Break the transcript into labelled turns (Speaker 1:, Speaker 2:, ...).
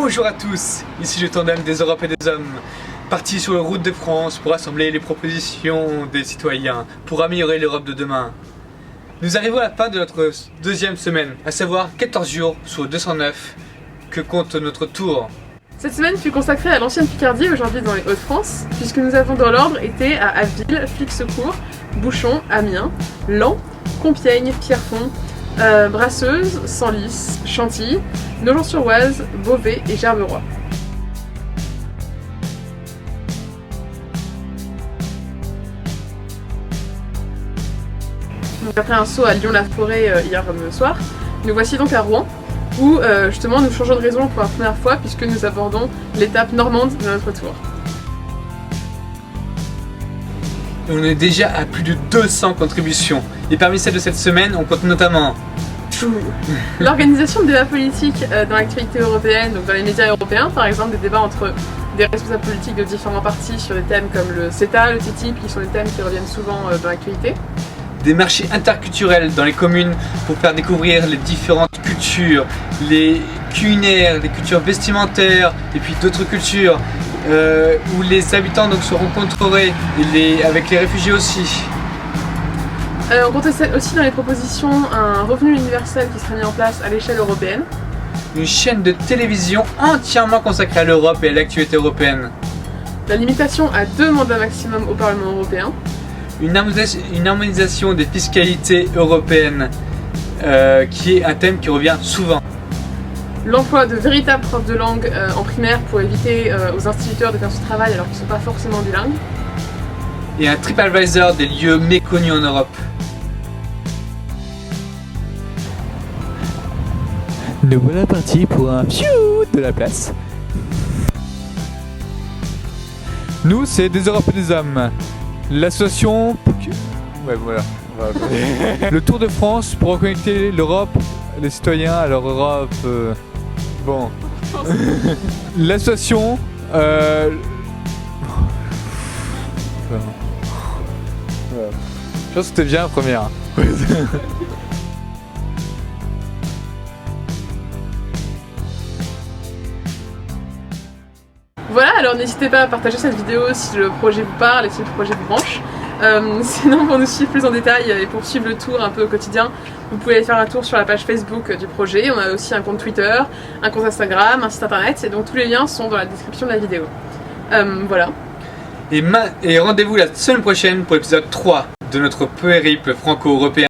Speaker 1: Bonjour à tous, ici le tandem des Europes et des hommes, partis sur les routes de France pour assembler les propositions des citoyens pour améliorer l'Europe de demain. Nous arrivons à la fin de notre deuxième semaine, à savoir 14 jours sur 209 que compte notre tour.
Speaker 2: Cette semaine fut consacrée à l'ancienne Picardie, aujourd'hui dans les Hauts-de-France, puisque nous avons dans l'ordre été à Abbeville, Flixecourt, Bouchon, Amiens, Laon, Compiègne, Pierrefonds, Brasseuse, Senlis, Chantilly, Nogent-sur-Oise, Beauvais et Gerberoy. Donc après un saut à Lyon-la-Forêt hier soir, nous voici donc à Rouen, où justement nous changeons de raison pour la première fois puisque nous abordons l'étape normande de notre tour.
Speaker 1: On est déjà à plus de 200 contributions et parmi celles de cette semaine on compte notamment
Speaker 2: l'organisation de débats politiques dans l'actualité européenne, donc dans les médias européens par exemple, des débats entre des responsables politiques de différents partis sur des thèmes comme le CETA, le TTIP, qui sont des thèmes qui reviennent souvent dans l'actualité.
Speaker 1: Des marchés interculturels dans les communes pour faire découvrir les différentes cultures, les culinaires, les cultures vestimentaires et puis d'autres cultures où les habitants donc se rencontreraient et avec les réfugiés aussi.
Speaker 2: On compte aussi dans les propositions un revenu universel qui sera mis en place à l'échelle européenne.
Speaker 1: Une chaîne de télévision entièrement consacrée à l'Europe et à l'actualité européenne.
Speaker 2: La limitation à 2 mandats maximum au Parlement européen.
Speaker 1: Une harmonisation des fiscalités européennes qui est un thème qui revient souvent.
Speaker 2: L'emploi de véritables profs de langue en primaire pour éviter aux instituteurs de faire ce travail alors qu'ils ne sont pas forcément bilingues.
Speaker 1: Et un TripAdvisor des lieux méconnus en Europe.
Speaker 3: Nous voilà partis pour un pfiou de la place. Nous, c'est des Europes et des hommes. L'association... Ouais, voilà. Le Tour de France pour reconnecter l'Europe, les citoyens à leur Europe. Bon. L'association... Je pense que c'était bien la première.
Speaker 2: Voilà, alors n'hésitez pas à partager cette vidéo si le projet vous parle et si le projet vous branche. Sinon, pour nous suivre plus en détail et pour suivre le tour un peu au quotidien, vous pouvez aller faire un tour sur la page Facebook du projet. On a aussi un compte Twitter, un compte Instagram, un site internet, et donc tous les liens sont dans la description de la vidéo. Voilà.
Speaker 1: Et rendez-vous la semaine prochaine pour l'épisode 3 de notre périple franco-européen.